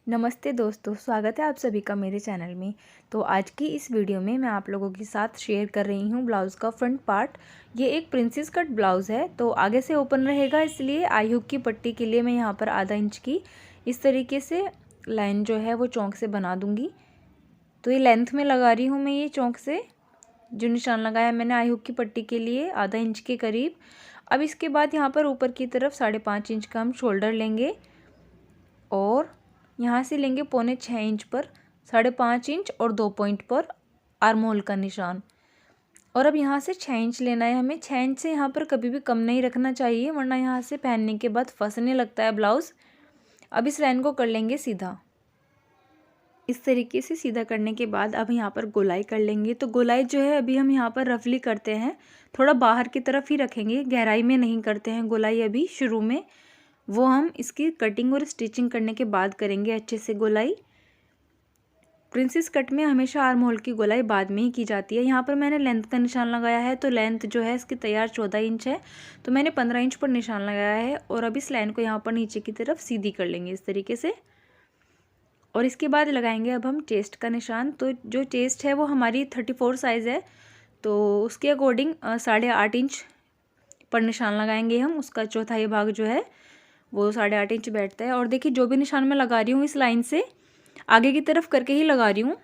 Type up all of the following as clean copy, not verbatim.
नमस्ते दोस्तों, स्वागत है आप सभी का मेरे चैनल में। तो आज की इस वीडियो में मैं आप लोगों के साथ शेयर कर रही हूँ ब्लाउज़ का फ्रंट पार्ट। ये एक प्रिंसेस कट ब्लाउज़ है, तो आगे से ओपन रहेगा, इसलिए आई हुक की पट्टी के लिए मैं यहाँ पर आधा इंच की इस तरीके से लाइन जो है वो चौक से बना दूँगी। तो ये लेंथ में लगा रही हूँ मैं, ये चौक से जो निशान लगाया मैंने आई हुक की पट्टी के लिए आधा इंच के करीब। अब इसके बाद यहाँ पर ऊपर की तरफ 5.5 इंच का हम शोल्डर लेंगे और यहाँ से लेंगे 6.25 इंच पर 5.5 इंच और 2 पॉइंट पर आर्म होल का निशान। और अब यहाँ से 6 इंच लेना है हमें। 6 इंच से यहाँ पर कभी भी कम नहीं रखना चाहिए, वरना यहाँ से पहनने के बाद फंसने लगता है ब्लाउज़। अब इस लाइन को कर लेंगे सीधा। इस तरीके से सीधा करने के बाद अब यहाँ पर गोलाई कर लेंगे। तो गोलाई जो है अभी हम यहाँ पर रफली करते हैं, थोड़ा बाहर की तरफ ही रखेंगे, गहराई में नहीं करते हैं गोलाई अभी शुरू में। वो हम इसकी कटिंग और स्टिचिंग करने के बाद करेंगे अच्छे से गोलाई। प्रिंसेस कट में हमेशा आर्म होल की गोलाई बाद में ही की जाती है। यहाँ पर मैंने लेंथ का निशान लगाया है, तो लेंथ जो है इसकी तैयार 14 इंच है, तो मैंने 15 इंच पर निशान लगाया है। और अब इस लाइन को यहाँ पर नीचे की तरफ सीधी कर लेंगे इस तरीके से। और इसके बाद लगाएंगे अब हम चेस्ट का निशान। तो जो चेस्ट है वो हमारी 34 साइज़ है, तो उसके अकॉर्डिंग 8.5 इंच पर निशान लगाएंगे हम। उसका चौथाई भाग जो है वो 8.5 इंच बैठता है। और देखिए, जो भी निशान मैं लगा रही हूँ इस लाइन से आगे की तरफ करके ही लगा रही हूँ,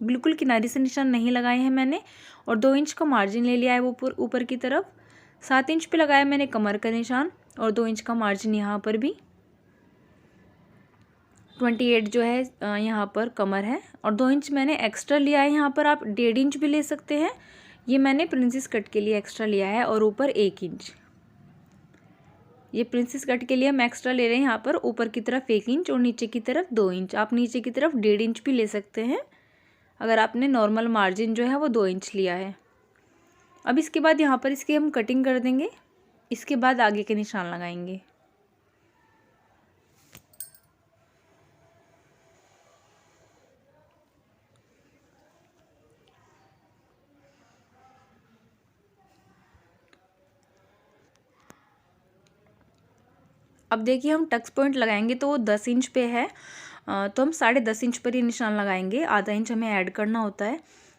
बिल्कुल किनारे से निशान नहीं लगाए हैं मैंने। और 2 इंच का मार्जिन ले लिया है वो ऊपर की तरफ। 7 इंच पे लगाया मैंने कमर का निशान और 2 इंच का मार्जिन यहाँ पर भी। 28 जो है यहाँ पर कमर है और 2 इंच मैंने एक्स्ट्रा लिया है। यहाँ पर आप 1.5 इंच भी ले सकते हैं, ये मैंने प्रिंसेस कट के लिए एक्स्ट्रा लिया है। और ऊपर 1 इंच, ये प्रिंसेस कट के लिए हम एक्स्ट्रा ले रहे हैं। यहाँ पर ऊपर की तरफ 1 इंच और नीचे की तरफ 2 इंच। आप नीचे की तरफ 1.5 इंच भी ले सकते हैं अगर आपने नॉर्मल मार्जिन जो है वो 2 इंच लिया है। अब इसके बाद यहाँ पर इसकी हम कटिंग कर देंगे, इसके बाद आगे के निशान लगाएंगे। अब देखिए, हम टक्स पॉइंट लगाएंगे तो वो 10 इंच पे है, तो हम 10.5 इंच पर ही निशान लगाएंगे, आधा इंच हमें ऐड करना होता है।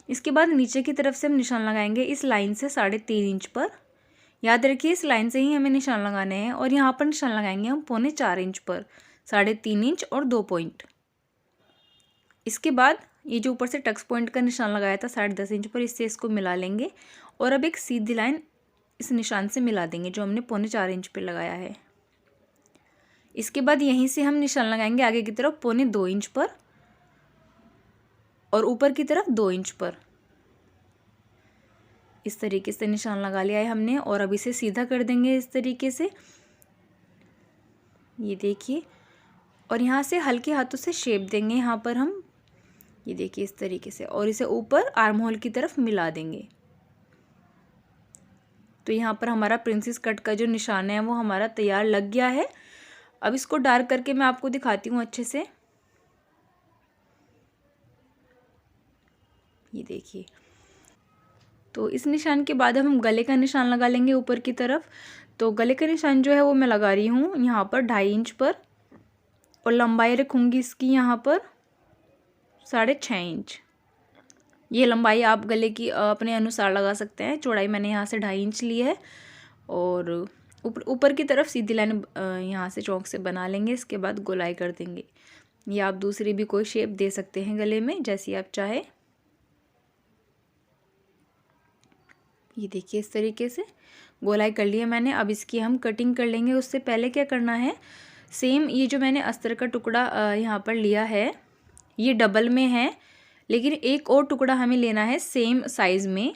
इसके बाद नीचे की तरफ से हम निशान लगाएंगे इस लाइन से 3.5 इंच पर। याद रखिए, इस लाइन से ही हमें निशान लगाने हैं। और यहाँ पर निशान लगाएंगे हम 3.25 इंच पर 3.5 इंच और 2 पॉइंट। इसके बाद ये जो ऊपर से टक्स पॉइंट का निशान लगाया था 10.5 इंच पर, इससे इसको मिला लेंगे और अब एक सीधी लाइन इस निशान से मिला देंगे जो हमने 3.25 इंच पर लगाया है। इसके बाद यहीं से हम निशान लगाएंगे आगे की तरफ 2.25 इंच पर और ऊपर की तरफ 2 इंच पर। इस तरीके से निशान लगा लिया है हमने और अब इसे सीधा कर देंगे इस तरीके से, ये देखिए। और यहाँ से हल्के हाथों से शेप देंगे यहाँ पर हम, ये देखिए इस तरीके से, और इसे ऊपर आर्म होल की तरफ मिला देंगे। तो यहाँ पर हमारा प्रिंसेस कट का जो निशान है वो हमारा तैयार लग गया है। अब इसको डार्क करके मैं आपको दिखाती हूँ अच्छे से, ये देखिए। तो इस निशान के बाद हम गले का निशान लगा लेंगे ऊपर की तरफ। तो गले का निशान जो है वो मैं लगा रही हूँ यहाँ पर 2.5 इंच पर और लंबाई रखूँगी इसकी यहाँ पर 6.5 इंच। ये लंबाई आप गले की अपने अनुसार लगा सकते हैं। चौड़ाई मैंने यहाँ से 2.5 इंच ली है और ऊपर की तरफ सीधी लाइन यहाँ से चौक से बना लेंगे। इसके बाद गोलाई कर देंगे, या आप दूसरी भी कोई शेप दे सकते हैं गले में, जैसी आप चाहे। ये देखिए इस तरीके से गोलाई कर लिया मैंने। अब इसकी हम कटिंग कर लेंगे। उससे पहले क्या करना है, सेम ये जो मैंने अस्तर का टुकड़ा यहाँ पर लिया है, ये डबल में है, लेकिन एक और टुकड़ा हमें लेना है सेम साइज़ में,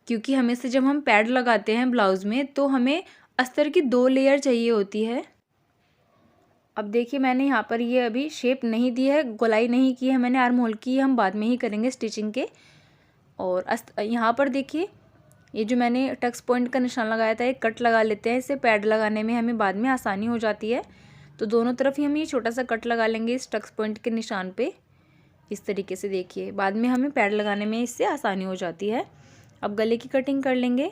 क्योंकि हमें से जब हम पैड लगाते हैं ब्लाउज़ में तो हमें अस्तर की 2 लेयर चाहिए होती है। अब देखिए, मैंने यहाँ पर ये अभी शेप नहीं दी है, गोलाई नहीं की है मैंने आर्म होल की, हम बाद में ही करेंगे स्टिचिंग के। और यहाँ पर देखिए, ये जो मैंने टक्स पॉइंट का निशान लगाया था, एक कट लगा लेते हैं, इससे पैड लगाने में हमें बाद में आसानी हो जाती है। तो दोनों तरफ ही हम ये छोटा सा कट लगा लेंगे इस टक्स पॉइंट के निशान पे, इस तरीके से। देखिए, बाद में हमें पैड लगाने में इससे आसानी हो जाती है। अब गले की कटिंग कर लेंगे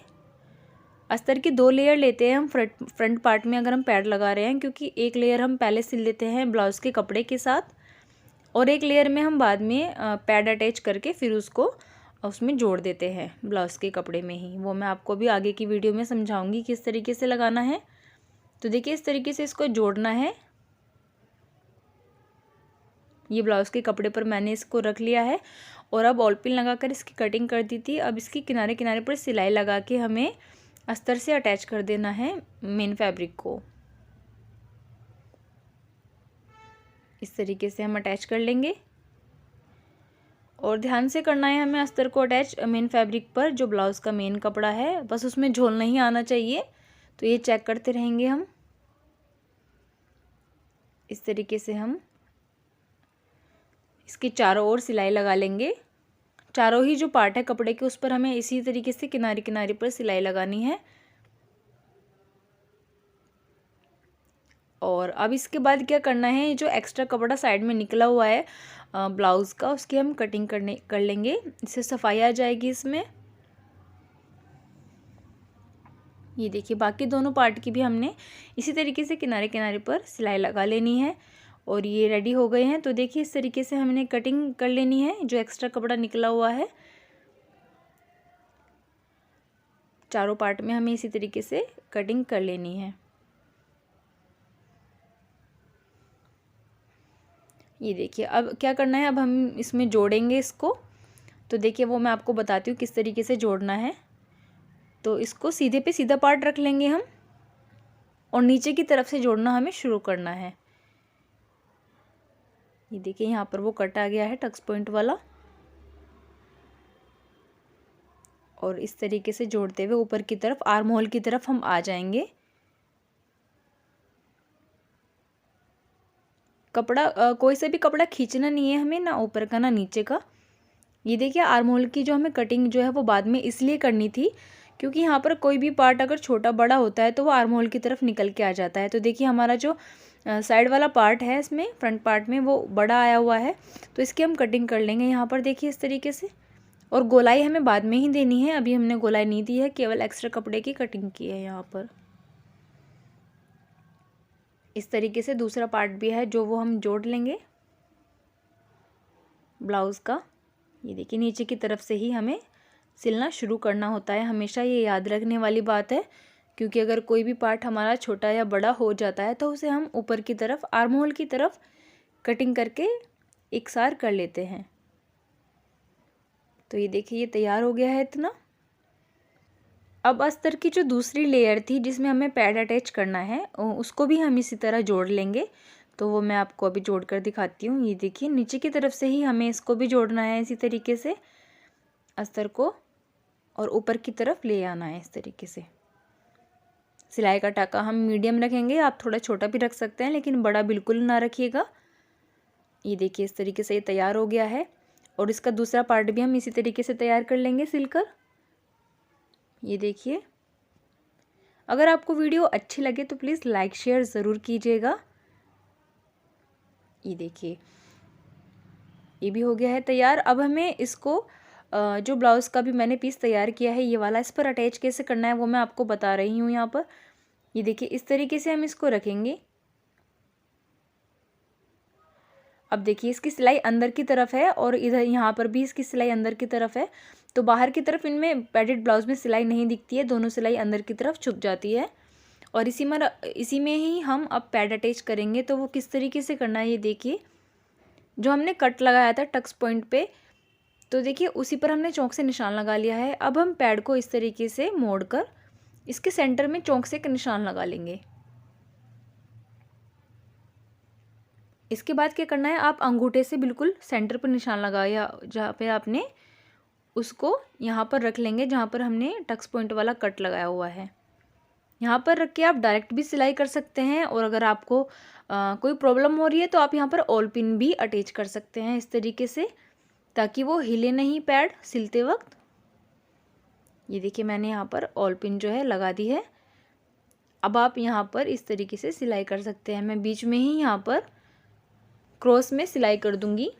अस्तर की 2 लेयर लेते हैं हम फ्रंट पार्ट में अगर हम पैड लगा रहे हैं, क्योंकि एक लेयर हम पहले सिल लेते हैं ब्लाउज़ के कपड़े के साथ और एक लेयर में हम बाद में पैड अटैच करके फिर उसको उसमें जोड़ देते हैं ब्लाउज़ के कपड़े में ही। वो मैं आपको भी आगे की वीडियो में समझाऊंगी किस तरीके से लगाना है। तो देखिए इस तरीके से इसको जोड़ना है। ये ब्लाउज़ के कपड़े पर मैंने इसको रख लिया है और अब ऑल पिन लगाकर इसकी कटिंग कर दी थी। अब इसकी किनारे किनारे पर सिलाई लगा के हमें अस्तर से अटैच कर देना है मेन फैब्रिक को। इस तरीके से हम अटैच कर लेंगे और ध्यान से करना है हमें अस्तर को अटैच मेन फैब्रिक पर। जो ब्लाउज़ का मेन कपड़ा है बस उसमें झोल नहीं आना चाहिए, तो ये चेक करते रहेंगे हम। इस तरीके से हम इसके चारों ओर सिलाई लगा लेंगे। चारों ही जो पार्ट है कपड़े के उस पर हमें इसी तरीके से किनारे किनारे पर सिलाई लगानी है। और अब इसके बाद क्या करना है, जो एक्स्ट्रा कपड़ा साइड में निकला हुआ है ब्लाउज़ का, उसकी हम कटिंग कर लेंगे। इससे सफाई आ जाएगी इसमें। ये देखिए बाकी दोनों पार्ट की भी हमने इसी तरीके से किनारे किनारे पर सिलाई लगा लेनी है और ये रेडी हो गए हैं। तो देखिए इस तरीके से हमने कटिंग कर लेनी है। जो एक्स्ट्रा कपड़ा निकला हुआ है चारों पार्ट में हमें इसी तरीके से कटिंग कर लेनी है। ये देखिए अब क्या करना है, अब हम इसमें जोड़ेंगे इसको। तो देखिए वो मैं आपको बताती हूँ किस तरीके से जोड़ना है। तो इसको सीधे पे सीधा पार्ट रख लेंगे हम और नीचे की तरफ से जोड़ना हमें शुरू करना है। ये देखिए यहाँ पर वो कट आ गया है टक्स पॉइंट वाला और इस तरीके से जोड़ते हुए ऊपर की तरफ आर्म होल की तरफ हम आ जाएंगे। कपड़ा कोई सा भी कपड़ा खींचना नहीं है हमें, ना ऊपर का ना नीचे का। ये देखिए आर्म होल की जो हमें कटिंग जो है वो बाद में इसलिए करनी थी क्योंकि यहाँ पर कोई भी पार्ट अगर छोटा बड़ा होता है तो वो आर्म होल की तरफ निकल के आ जाता है। तो देखिए हमारा जो साइड वाला पार्ट है इसमें फ्रंट पार्ट में वो बड़ा आया हुआ है, तो इसकी हम कटिंग कर लेंगे यहाँ पर देखिए इस तरीके से। और गोलाई हमें बाद में ही देनी है, अभी हमने गोलाई नहीं दी है, केवल एक्स्ट्रा कपड़े की कटिंग की है यहाँ पर। इस तरीके से दूसरा पार्ट भी है जो वो हम जोड़ लेंगे ब्लाउज़ का। ये देखिए नीचे की तरफ से ही हमें सिलना शुरू करना होता है, हमेशा ये याद रखने वाली बात है, क्योंकि अगर कोई भी पार्ट हमारा छोटा या बड़ा हो जाता है तो उसे हम ऊपर की तरफ आर्म होल की तरफ कटिंग करके एकसार कर लेते हैं। तो ये देखिए ये तैयार हो गया है इतना। अब अस्तर की जो दूसरी लेयर थी जिसमें हमें पैड अटैच करना है उसको भी हम इसी तरह जोड़ लेंगे। तो वो मैं आपको अभी जोड़ कर दिखाती हूँ। ये देखिए नीचे की तरफ से ही हमें इसको भी जोड़ना है इसी तरीके से अस्तर को, और ऊपर की तरफ ले आना है इस तरीके से। सिलाई का टाका हम मीडियम रखेंगे, आप थोड़ा छोटा भी रख सकते हैं लेकिन बड़ा बिल्कुल ना रखिएगा। ये देखिए इस तरीके से ये तैयार हो गया है और इसका दूसरा पार्ट भी हम इसी तरीके से तैयार कर लेंगे सिलकर। ये देखिए अगर आपको वीडियो अच्छी लगे तो प्लीज़ लाइक शेयर ज़रूर कीजिएगा। ये देखिए ये भी हो गया है तैयार। अब हमें इसको जो ब्लाउज़ का भी मैंने पीस तैयार किया है ये वाला, इस पर अटैच कैसे करना है वो मैं आपको बता रही हूँ यहाँ पर। ये देखिए इस तरीके से हम इसको रखेंगे। अब देखिए इसकी सिलाई अंदर की तरफ है और इधर यहाँ पर भी इसकी सिलाई अंदर की तरफ है, तो बाहर की तरफ इनमें पैडेड ब्लाउज़ में सिलाई नहीं दिखती है, दोनों सिलाई अंदर की तरफ छुप जाती है। और इसी में ही हम अब पैड अटैच करेंगे। तो वो किस तरीके से करना है ये देखिए, जो हमने कट लगाया था टक्स पॉइंट पे, तो देखिए उसी पर हमने चौक से निशान लगा लिया है। अब हम पैड को इस तरीके से मोड़कर इसके सेंटर में चौक से एक निशान लगा लेंगे। इसके बाद क्या करना है, आप अंगूठे से बिल्कुल सेंटर पर निशान लगाया जहाँ पे आपने उसको यहाँ पर रख लेंगे जहाँ पर हमने टक्स पॉइंट वाला कट लगाया हुआ है। यहाँ पर रख के आप डायरेक्ट भी सिलाई कर सकते हैं, और अगर आपको कोई प्रॉब्लम हो रही है तो आप यहाँ पर ऑल पिन भी अटैच कर सकते हैं इस तरीके से, ताकि वो हिले नहीं पैड सिलते वक्त। ये देखिए मैंने यहाँ पर ऑल पिन जो है लगा दी है। अब आप यहाँ पर इस तरीके से सिलाई कर सकते हैं। मैं बीच में ही यहाँ पर क्रॉस में सिलाई कर दूँगी।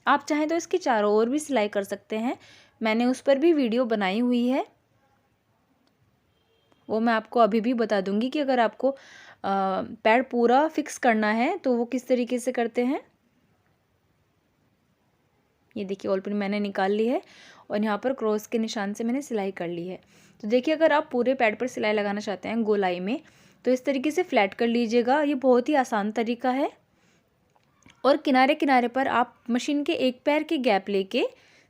आप चाहें तो इसकी चारों ओर भी सिलाई कर सकते हैं, मैंने उस पर भी वीडियो बनाई हुई है। वो मैं आपको अभी भी बता दूंगी कि अगर आपको पैड पूरा फिक्स करना है तो वो किस तरीके से करते हैं। ये देखिए ऑल पिन मैंने निकाल ली है और यहाँ पर क्रॉस के निशान से मैंने सिलाई कर ली है। तो देखिए अगर आप पूरे पैड पर सिलाई लगाना चाहते हैं गोलाई में तो इस तरीके से फ्लैट कर लीजिएगा। ये बहुत ही आसान तरीका है। और किनारे किनारे पर आप मशीन के एक पैर के गैप लेके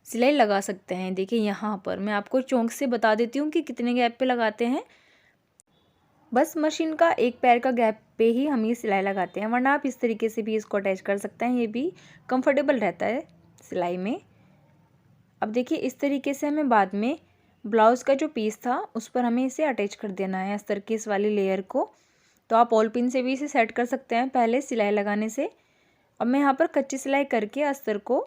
सिलाई लगा सकते हैं। देखिए यहाँ पर मैं आपको चौंक से बता देती हूँ कि कितने गैप पे लगाते हैं। बस मशीन का एक पैर का गैप पे ही हम ये सिलाई लगाते हैं, वरना आप इस तरीके से भी इसको अटैच कर सकते हैं। ये भी कंफर्टेबल रहता है सिलाई में। अब देखिए इस तरीके से हमें बाद में ब्लाउज़ का जो पीस था उस पर हमें इसे अटैच कर देना है, अस्तर की इस वाली लेयर को। तो आप ऑल पिन से भी इसे सेट कर सकते हैं पहले सिलाई लगाने से। अब मैं यहाँ पर कच्ची सिलाई करके अस्तर को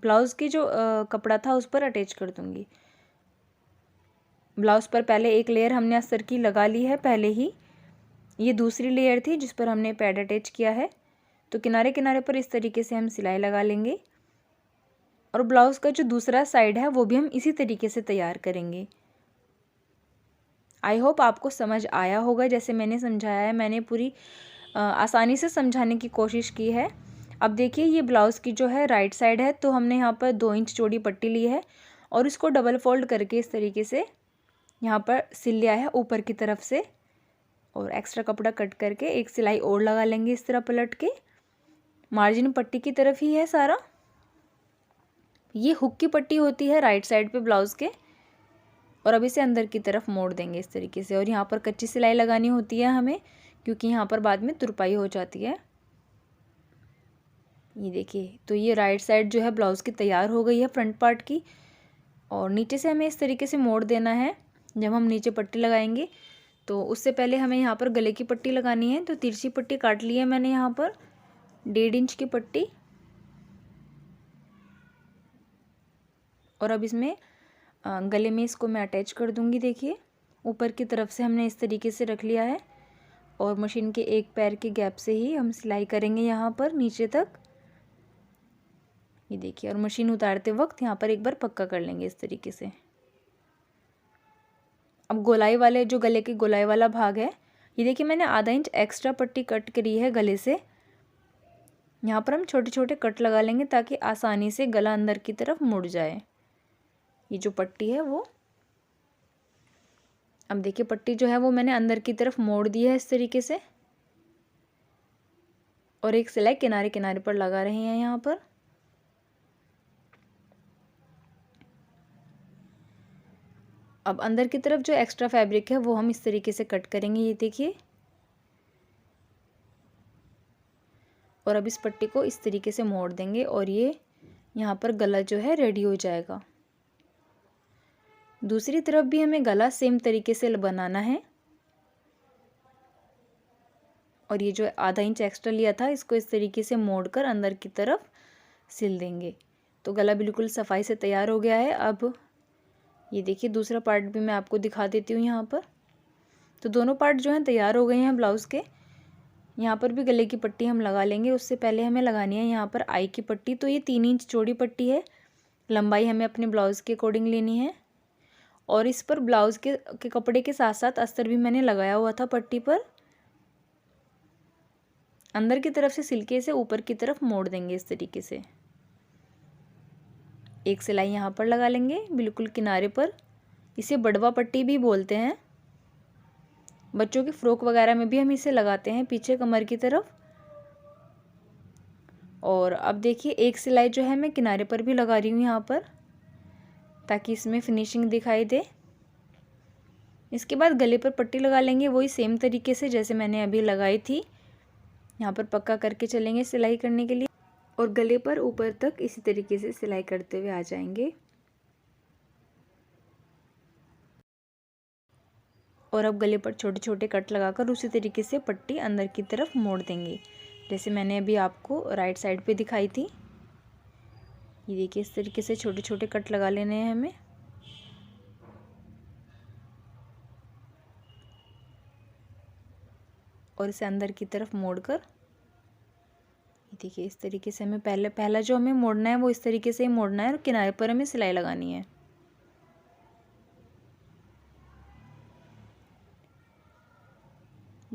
ब्लाउज़ की जो कपड़ा था उस पर अटैच कर दूँगी। ब्लाउज़ पर पहले एक लेयर हमने अस्तर की लगा ली है पहले ही, ये दूसरी लेयर थी जिस पर हमने पैड अटैच किया है। तो किनारे किनारे पर इस तरीके से हम सिलाई लगा लेंगे और ब्लाउज़ का जो दूसरा साइड है वो भी हम इसी तरीके से तैयार करेंगे। आई होप आपको समझ आया होगा जैसे मैंने समझाया है। मैंने पूरी आसानी से समझाने की कोशिश की है। अब देखिए ये ब्लाउज़ की जो है राइट साइड है, तो हमने यहाँ पर 2 इंच चौड़ी पट्टी ली है और इसको डबल फोल्ड करके इस तरीके से यहाँ पर सिल लिया है ऊपर की तरफ से, और एक्स्ट्रा कपड़ा कट करके एक सिलाई और लगा लेंगे इस तरह पलट के। मार्जिन पट्टी की तरफ ही है सारा। ये हुक की पट्टी होती है राइट साइड पे ब्लाउज़ के, और अब इसे अंदर की तरफ मोड़ देंगे इस तरीके से। और यहाँ पर कच्ची सिलाई लगानी होती है हमें, क्योंकि यहाँ पर बाद में तुरपाई हो जाती है। ये देखिए तो ये राइट साइड जो है ब्लाउज़ की तैयार हो गई है फ्रंट पार्ट की। और नीचे से हमें इस तरीके से मोड़ देना है जब हम नीचे पट्टी लगाएंगे। तो उससे पहले हमें यहाँ पर गले की पट्टी लगानी है। तो तिरछी पट्टी काट ली है मैंने यहाँ पर 1.5 इंच की पट्टी। और अब इसमें गले में इसको मैं अटैच कर दूंगी। देखिए ऊपर की तरफ से हमने इस तरीके से रख लिया है और मशीन के एक पैर के गैप से ही हम सिलाई करेंगे यहाँ पर नीचे तक। ये देखिए, और मशीन उतारते वक्त यहाँ पर एक बार पक्का कर लेंगे इस तरीके से। अब गोलाई वाले जो गले के गोलाई वाला भाग है, ये देखिए मैंने आधा इंच एक्स्ट्रा पट्टी कट करी है गले से। यहाँ पर हम छोटे छोटे कट लगा लेंगे ताकि आसानी से गला अंदर की तरफ मुड़ जाए। ये जो पट्टी है वो, अब देखिए पट्टी जो है वो मैंने अंदर की तरफ मोड़ दी है इस तरीके से, और एक सिलाई किनारे किनारे पर लगा रहे हैं यहाँ पर। अब अंदर की तरफ जो एक्स्ट्रा फैब्रिक है वो हम इस तरीके से कट करेंगे। ये देखिए, और अब इस पट्टी को इस तरीके से मोड़ देंगे और ये यहाँ पर गला जो है रेडी हो जाएगा। दूसरी तरफ भी हमें गला सेम तरीके से बनाना है। और ये जो आधा इंच एक्स्ट्रा लिया था इसको इस तरीके से मोड़कर अंदर की तरफ सिल देंगे। तो गला बिल्कुल सफाई से तैयार हो गया है। अब ये देखिए दूसरा पार्ट भी मैं आपको दिखा देती हूँ यहाँ पर। तो दोनों पार्ट जो हैं तैयार हो गए हैं ब्लाउज़ के। यहाँ पर भी गले की पट्टी हम लगा लेंगे। उससे पहले हमें लगानी है यहाँ पर आई की पट्टी। तो ये 3 इंच चौड़ी पट्टी है, लंबाई हमें अपने ब्लाउज़ के अकॉर्डिंग लेनी है। और इस पर ब्लाउज़ के कपड़े के साथ साथ अस्तर भी मैंने लगाया हुआ था पट्टी पर। अंदर की तरफ से सिल्के से ऊपर की तरफ मोड़ देंगे इस तरीके से। एक सिलाई यहाँ पर लगा लेंगे बिल्कुल किनारे पर। इसे बड़वा पट्टी भी बोलते हैं। बच्चों की फ्रॉक वगैरह में भी हम इसे लगाते हैं पीछे कमर की तरफ। और अब देखिए एक सिलाई जो है मैं किनारे पर भी लगा रही हूँ यहाँ पर, ताकि इसमें फिनिशिंग दिखाई दे। इसके बाद गले पर पट्टी लगा लेंगे वही सेम तरीके से जैसे मैंने अभी लगाई थी। यहाँ पर पक्का करके चलेंगे सिलाई करने के लिए, और गले पर ऊपर तक इसी तरीके से सिलाई करते हुए आ जाएंगे। और अब गले पर छोटे छोटे कट लगाकर उसी तरीके से पट्टी अंदर की तरफ मोड़ देंगे जैसे मैंने अभी आपको राइट साइड पे दिखाई थी। ये देखिए इस तरीके से छोटे छोटे कट लगा लेने हैं हमें। और इसे अंदर की तरफ मोड़कर, ये देखिए इस तरीके से हमें पहला जो हमें मोड़ना है वो इस तरीके से ही मोड़ना है और किनारे पर हमें सिलाई लगानी है।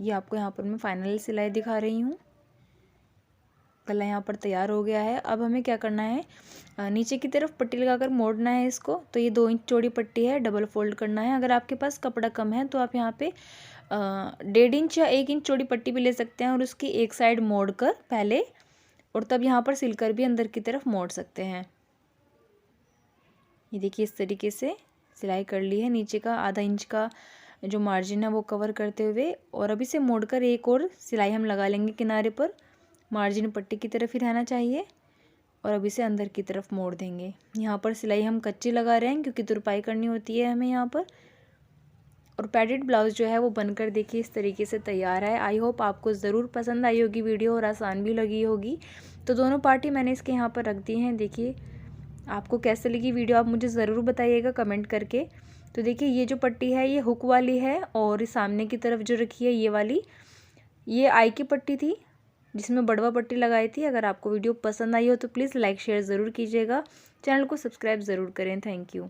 ये आपको यहाँ पर मैं फाइनल सिलाई दिखा रही हूँ। गला यहाँ पर तैयार हो गया है। अब हमें क्या करना है, नीचे की तरफ पट्टी लगाकर मोड़ना है इसको। तो ये 2 इंच चौड़ी पट्टी है, डबल फोल्ड करना है। अगर आपके पास कपड़ा कम है तो आप यहाँ पे 1.5 इंच या 1 इंच चौड़ी पट्टी भी ले सकते हैं और उसकी एक साइड मोड़ कर पहले, और तब यहाँ पर सिलकर भी अंदर की तरफ मोड़ सकते हैं। ये देखिए इस तरीके से सिलाई कर ली है। नीचे का आधा इंच का जो मार्जिन है वो कवर करते हुए, और अभी से मोड़कर एक और सिलाई हम लगा लेंगे किनारे पर। मार्जिन पट्टी की तरफ ही रहना चाहिए और अभी से अंदर की तरफ मोड़ देंगे। यहाँ पर सिलाई हम कच्ची लगा रहे हैं क्योंकि तुरपाई करनी होती है हमें यहाँ पर। और पैडेड ब्लाउज़ जो है वो बनकर देखिए इस तरीके से तैयार है। आई होप आपको ज़रूर पसंद आई होगी वीडियो और आसान भी लगी होगी। तो दोनों पार्ट ही मैंने इसके यहाँ पर रख दी हैं। देखिए आपको कैसे लगी वीडियो आप मुझे ज़रूर बताइएगा कमेंट करके। तो देखिए ये जो पट्टी है ये हुक वाली है, और सामने की तरफ जो रखी है ये वाली, ये आई की पट्टी थी जिसमें बड़वा पट्टी लगाई थी। अगर आपको वीडियो पसंद आई हो तो प्लीज़ लाइक शेयर ज़रूर कीजिएगा। चैनल को सब्सक्राइब ज़रूर करें। Thank you.